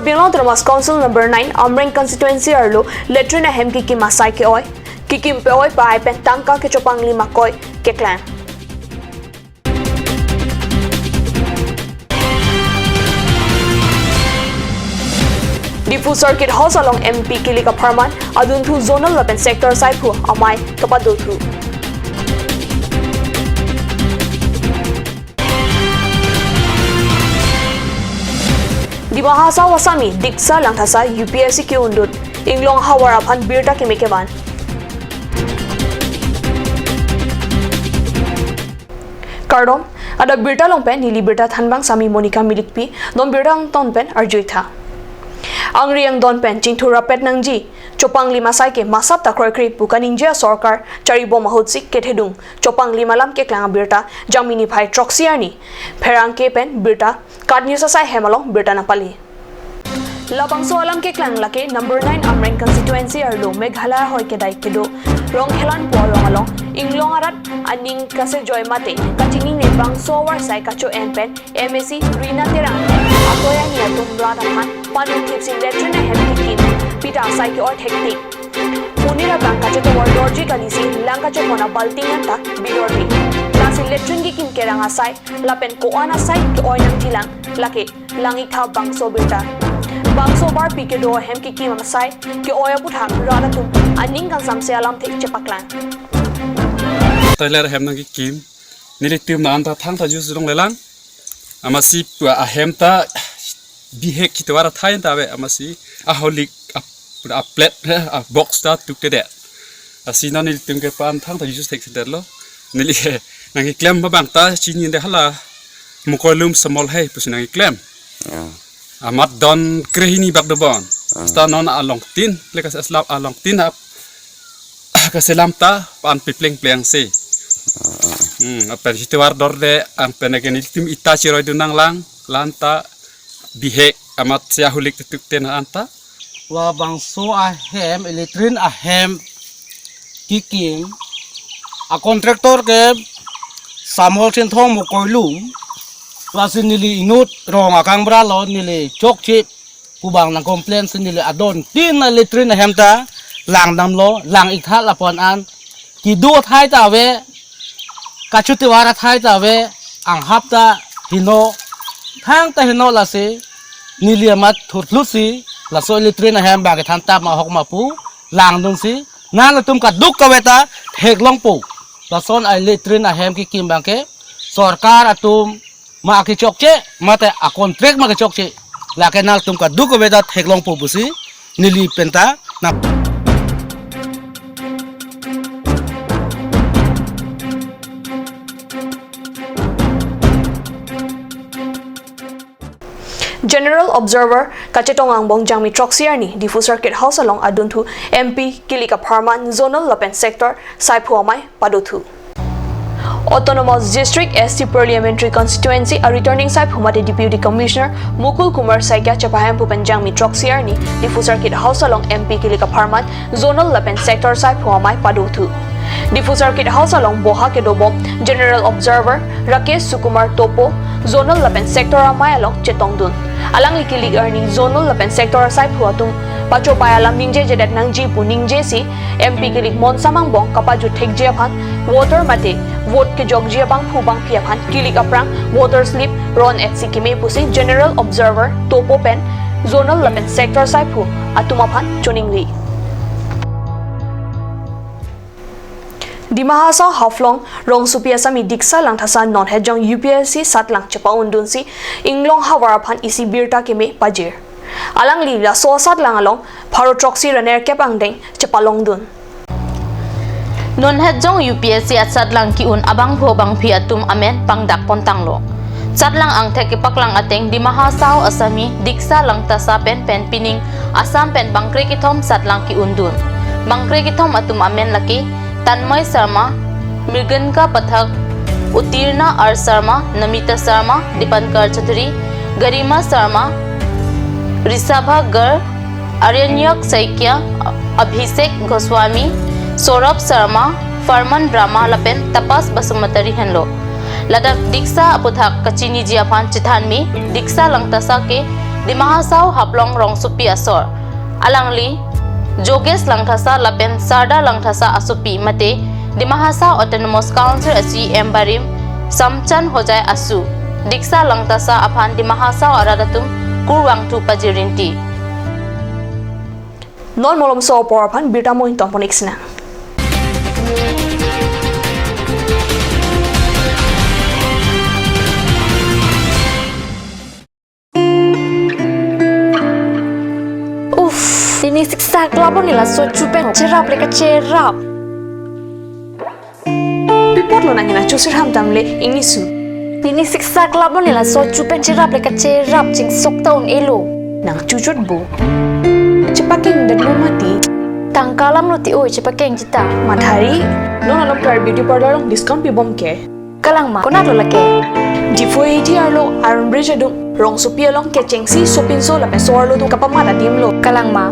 Bilong Dramas Council number 9 Amreng constituency arlo letrina hem ki masai ke oi kikim pe oi pai pen tangka ke chopang lima koi ke clan Difu Circuit House along MP Kilika Parman adun thu zonal lapen sector sai phu amai kapadul thu Di Bahasa Wasami Diksa Langthasa UPSC ki undut Inglong Hawar aphan birta ki mekeban Kardom ada birta longpen nili birta thanbang sami Monica Milikpi don birta ang tonpen arjuitha Angri ang donpen chingthura pet nangji chopang lima sai ke masap takroi kri bukan india sarkar charibo mahotsik ke thedung chopang lima lam ke klang birta jamini phai troxiani pherang ke pen birta kadni sa sai hemalong birta napali Labangso alam ke klang lake number 9 Amreng constituency arlo meghala hoy ke dai kedo rong helan polong along inglong arat aning kase joy mate katinging ne bangso war sai kacho enpen MSc Rina Terang atoya ni atumra daman panu tipsin letrina hemkikin pita sai ke or hektik punira bangka to war dorji kalisi langka cho kona balting anta bidorbi lasi letrin gi kin keranga sai lapen ko ana sai ke or nang tilang lake langi tha bangso beta Bangso bar pike do hem ki ki masai ki oya putha rana tum aning kan samse alam thik chepaklan Tyler hem nang ki kim nilitim na anta thang tha jus rong lelang amasi a hem ta bihek ki tawara thain ta be amasi a holik a plate a box ta tuk te de asina nilitim ke pan thang tha jus thik der lo nili nang ki klem ba bang ta chini de hala mukolum small hai pusina ki klem Amat don krehini bak dobon. Sta non along tin, lekas aslap along tin ap kaselam ta pan pipleng pleng se. Apa situ war dorde ang penegen tim ita chiroi dunang lang lanta bihek amat sia hulik tutuk ten anta. Wa bangso ahem elektrin ahem kikim a kontraktor ke samol chen thong mo koilum Wasin nili inut rong akang bralo nili chokchip kubang nang komplain sin nili adon tin na litrin na hemta lang namlo lang ikha lapon an ki du thai ta we kachuti wara thai ta we ang hapta hino thang ta hino la se nili amat thutlusi la so litrin na hem ba ke than ta ma hok ma pu lang dong si na la tum ka duk ka weta thek long pu la son ai litrin na hem ki kim bang ke sarkar atum ma ki chokche mate a contract ma ki chokche la ke nal tum ka du ko veda theklong pu busi nili penta na General Observer Kachetong ang Bongjang Mitroxier ni Difu Circuit House along aduntu MP Kilika Parman Zonal Lapen Sector Saipu Amay Paduthu Autonomous District ST Parliamentary Constituency a returning side Humate Deputy Commissioner Mukul Kumar Saikya Chapaham Pupanjang Mitroxier ni Difu Circuit House along MP Kilika Parman Zonal Lapen Sector side Huamai Paduthu Difu Circuit House along Boha Kedobo General Observer Rakesh Sukumar Topo Zonal Lapen Sector Amay along Chetongdun Alang Likilig Earning Zonal Lapen Sector side Huatum Pacho Payalam Ningje Jedet Nangji Puningje si MP Kilik Mon Samangbong Kapaju Tek Jiapan Water Mate Vote ke Jogjia Bang Pubang Piapan Kilik Aprang Water Slip Ron et Sikime Pusi General Observer Topo Pen Zonal Lapen Sector Saipu Atumapan Chuningli Di Mahasa Haflong Rong Supiasami Diksa Langthasa Non Hejong UPSC Satlang Chepa Undun si Inglong Hawarapan Isi Birta Kime Pajir Alang li la sosat lang along Parotroxy Raner Kepangdeng Chepalong dun Non hejong UPSC at sadlang kiun abang bang pi atum amen pangdak pontang lo. Sadlang ang tekipaklang ateng di mahasaw asami diksa lang tasa pen pining asam pen bangkri kitom sadlang kiun dun. Bangkri kitom atum amen laki Tanmoy Sarma, Mirgan ka pathak Utirna R Sarma, Namita Sarma, Dipankar Chaudhary, Garima Sarma, Risabha Gar, Aryanyak Saikya, Abhishek Goswami, Saurabh Sharma, Farman Brahma Lapen Tapas Basumatari Henlo. Ladak Diksa Aputhak Kachini Jiapan Chithanmi, Diksa Langtasa ke di mahasau haplong rong supi asor. Alangli, Joges langthasa lapen sarda langthasa asupi mate di mahasau Autonomous Council asi embarim samchan hojai asu. Diksa langtasa aphan di mahasau aradatum kurwang tu pajirinti. Non molom so poraphan birta mo intompon iksna. Ini siksa kelabon nila so cupen cerap leka cerap. Pipot lo nangina chusir ham tamle ingisu. Ini siksa kelabon nila so cupen cerap leka cerap cing sok taun elo. Nang cucut bu. Cepaking dan lo mati. Tangkalam lo ti oi cepakeng cita. Madhari, non alok tar beauty parlor long discount pi bom ke. Kalang ma konat lo lake. Di foi ti arlo Iron Bridge adung rong supi along ke chengsi sopinso la pesor lo tu kapamada dim lo. Kalang ma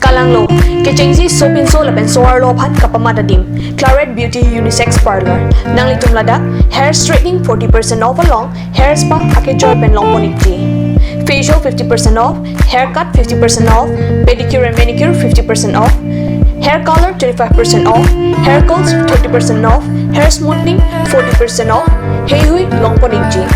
Kalanglo, kechengsi sopinso lapen soar lophan kapamada dim. Claret Beauty Unisex Parlor. Nang litum lada, hair straightening 40% off along, hair spa ake joy pen long ponikti. Facial 50% off, haircut 50% off, pedicure and manicure 50% off, hair color 25% off, hair curls 30% off, hair smoothing 40% off. Hey hui long ponikti.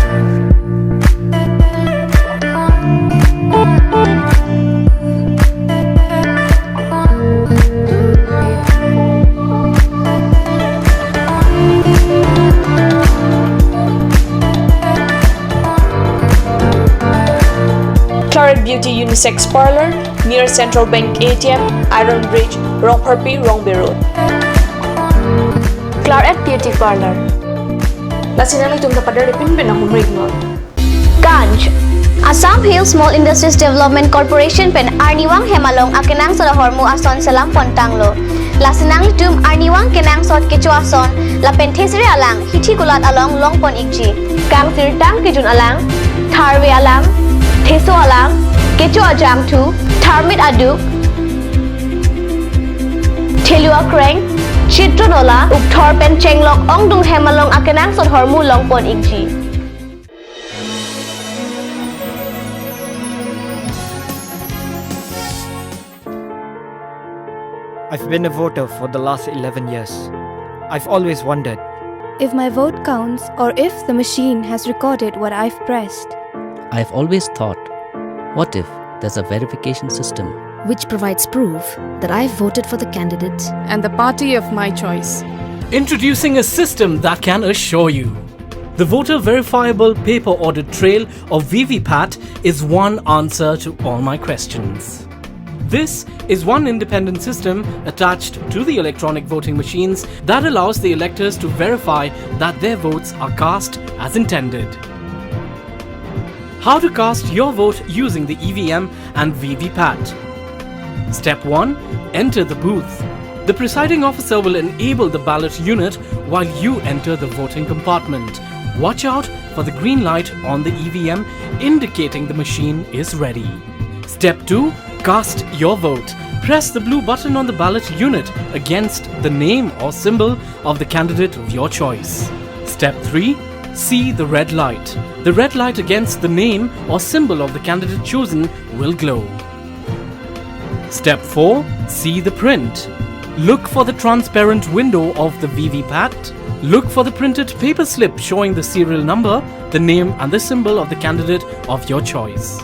Claret Beauty Unisex Parlor near Central Bank ATM, Iron Bridge, Rongparpi, Rongbe Road. Claret Beauty Parlor. Lasinang itong kapadar ipin ang humrig no. Ganj. Assam Hill Small Industries Development Corporation pen Arniwang Hemalong akinang sa hormu ason sa lampon tanglo. Lasinang litum Arniwang kinang sot kichu ason lapen thesri alang hithi gulat along longpon ikji. Kang tirtang kijun alang tharwe alang Theso alang, kecho ajam tu, tharmit aduk, thelua kreng, chitronola, ukthor pen chenglok ongdung hemalong akenang sot hormu longpon ikji. I've been a voter for the last 11 years. I've always wondered, if my vote counts or if the machine has recorded what I've pressed, I've always thought, what if there's a verification system which provides proof that I've voted for the candidate and the party of my choice. Introducing a system that can assure you. The Voter Verifiable Paper Audit Trail or VVPAT is one answer to all my questions. This is one independent system attached to the electronic voting machines that allows the electors to verify that their votes are cast as intended. How to cast your vote using the EVM and VVPAT. Step 1. Enter the booth. The presiding officer will enable the ballot unit while you enter the voting compartment. Watch out for the green light on the EVM indicating the machine is ready. Step 2. Cast your vote. Press the blue button on the ballot unit against the name or symbol of the candidate of your choice. Step 3. See the red light. The red light against the name or symbol of the candidate chosen will glow. Step 4. See the print. Look for the transparent window of the VVPAT. Look for the printed paper slip showing the serial number, the name and the symbol of the candidate of your choice.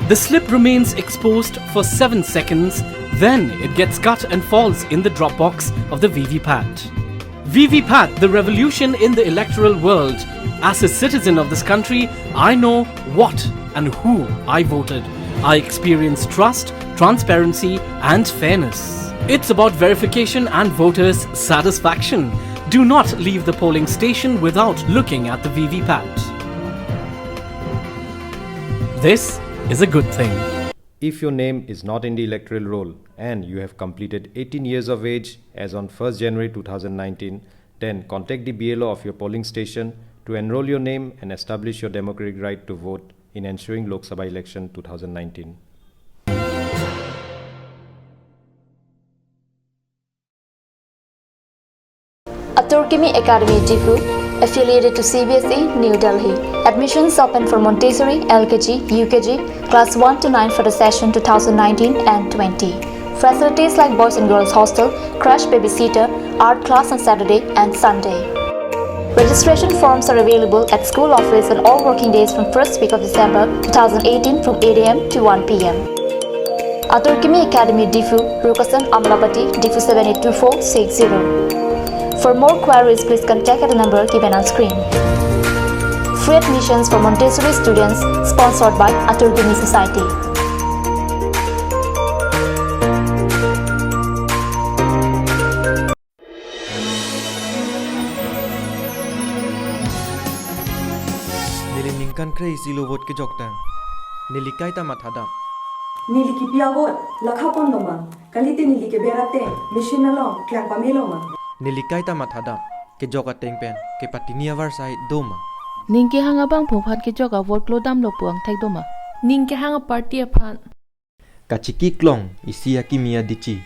The slip remains exposed for 7 seconds, then it gets cut and falls in the drop box of the VVPAT. VVPAT, the revolution in the electoral world. As a citizen of this country, I know what and who I voted. I experience trust, transparency and fairness. It's about verification and voters' satisfaction. Do not leave the polling station without looking at the VVPAT. This is a good thing. If your name is not in the electoral roll and you have completed 18 years of age as on 1st January 2019, then contact the BLO of your polling station to enroll your name and establish your democratic right to vote in ensuing Lok Sabha election 2019. Atur Kimi Academy Jifu affiliated to CBSE, New Delhi. Admissions open for Montessori, LKG, UKG, class 1 to 9 for the session 2019 and 20. Facilities like boys and girls hostel, crash babysitter, art class on Saturday and Sunday. Registration forms are available at school office on all working days from first week of December 2018 from 8 a.m. to 1 p.m. Aturkimi Academy Difu, Rukasan Amlapati, Difu 782460. For more queries, please contact at the number given on screen. Free admissions for Montessori students sponsored by Aturkimi Society. Nilin kan kray silo vote ke joktang. Nilikai ta mathada. Nili ki piawot lakha pondoma kalite nili ke berate mission along klang pameloma. Nilikai ta mathada ke joka tengpen ke patini avar sai doma. Ningke hanga bang phophat ke joka vote lo dam lo puang thai doma. Ningke hanga party aphan. Kachiki klong isia kimia dichi.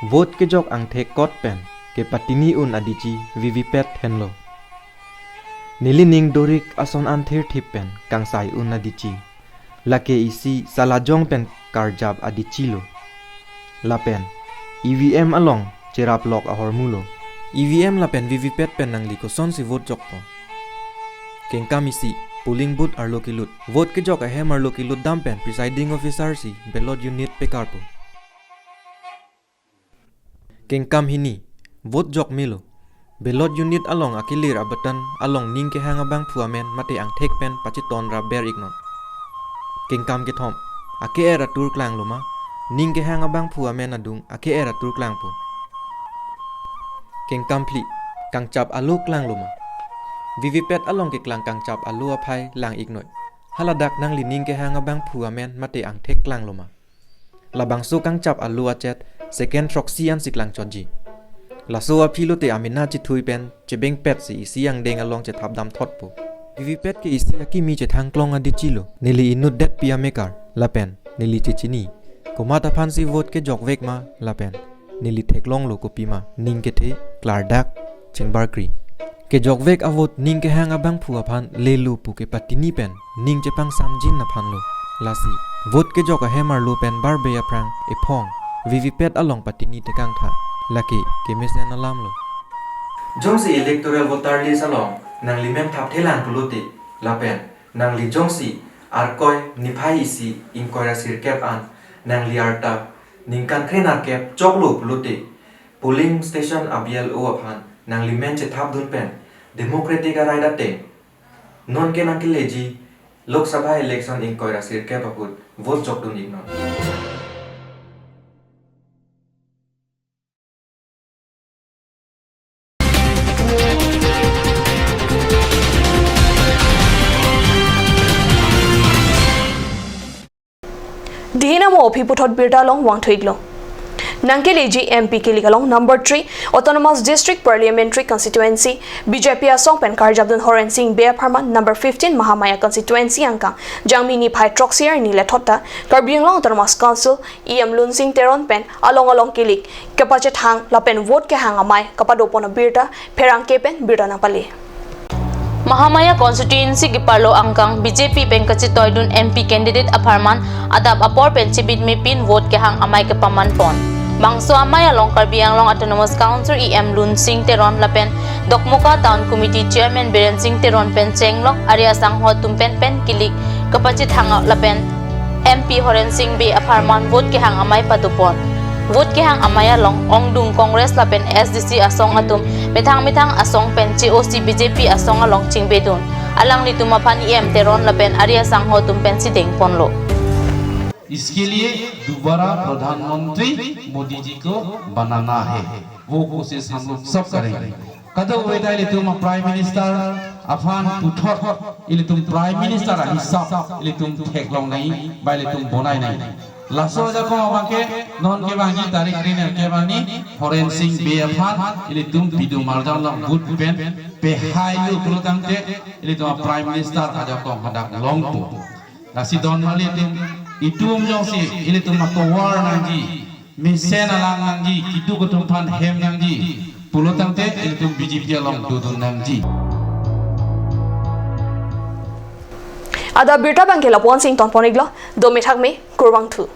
Vote ke jok ang thek kot pen ke patini un adichi vivipet henlo. Nilining dorik ason anther thipen kangsai un adichi. Lake isi salajong pen karjab adichilo. Lapen EVM along cherap lok ahormulo. EVM lapen vivipet pen nang liko son si vote jokpo. Kengkam isi polling booth arlokilut. Vote ke jok ahem arlokilut dampen presiding officer si ballot unit pekarpo. Kengkam hini vote jok milo. Ballot unit along akilir abatan along ning ke hangabang puamen mate ang tek pen pachiton ra ber ignon. Kengkam ke thom ake era tur klang luma ning ke hangabang puamen adung ake era tur klang pu. Kengkam pli kangchap alu klang luma. Vivipet along ke klang kangchap alu aphai lang ignoi. Haladak nang li ning ke hangabang puamen mate ang tek klang luma. Labang su kangchap alu achet second troxian siklang choji. Laso apilo te amina chi thui pen che beng pet si isi yang deng along che thap dam thot pu. Vivipet ke isi aki mi che thang klong adi chilo. Nili inut det pia mekar lapen nili che chini. Komata phansi vote ke jok vek ma lapen nili theklong lo ko pima ning ke the klardak chingbar kri. Ke jok vek avot ning ke hang abang phua phan lelu pu ke patini pen ning che pang samjin na phan lo. Lasi vote ke jok a hemar lo pen barbe ya prang e phong. Vivipet along patini te kang tha. Laki kemis na nalam lo. Jong si electoral voter list along nang limem thap thelang puluti lapen nang li jong si arkoi niphai isi inkoira sirkep an nang li arta ningkan khrena kep choklo puluti polling station abial o aphan nang limen che thap dun pen democratic raida te non ke nang leji lok sabha election inkoira sirkep aput vote chok dun igno. Dihinamo Piputot Birtalong Wang Twiglo. Nangkeleji MP Kilikalong number 3 Autonomous District Parliamentary Constituency BJP Asong Pen Karjabdun Horen Singh Bea Parman number 15 Mahamaya Constituency Angkang Jangmini Pai Troxier ni Lethota Karbianglong Autonomous Council EM Lun Singh Teron Pen along Kilik Kapachet Hang Lapen vote ke hang amai kapadopona Birta Perang Kepen Birta Napali. Mahamaya constituency ki parlo angkang BJP Penkachit Toydun MP candidate aparman adap apor penchibit me pin vote ke hang amai ke paman pon. Bangso amaya long Karbiang long Autonomous Council EM Lun Singh Teron lapen Dokmuka Town Committee Chairman Biren Singh Teron pen Chenglok Arya Sangho tumpen pen kilik kapachit hang lapen MP Horen Singh Bea aparman vote ke hang amai patupon. Vote ke hang amaya long Ongdung Congress lapen SDC asong atum mithang asong pen COC BJP asong along chingbedun alang litumapan EM Teron lapen Arya Sangho tumpen sideng ponlo. इसके लिए दोबारा प्रधानमंत्री मोदी जी को बनाना है वो कोशिश हम लोग सब करेंगे कदम वेदा इले तुम प्राइम मिनिस्टर अफान पुथर इले तुम प्राइम मिनिस्टर हिसाब इले तुम ठेकलों नहीं बाइले तुम बनाई नहीं लासो जको अबाके नॉन के बांगी तारीख दिनर के बानी होरेन सिंह बे अफान इले तुम बिदु मारजान ला गुड पेन पे हाई लु कुलतांते इले तुम प्राइम मिनिस्टर अजको हदाक लोंग तो लासी दोन माली तुम Itum jongsi ili tumak war nangji misen alang nangji kitu kutumpan hem nangji pulo tangte itu BJP along dudun namji. Ada berita bangke lapuan sing ton poniglo, domithak me kurwang thu.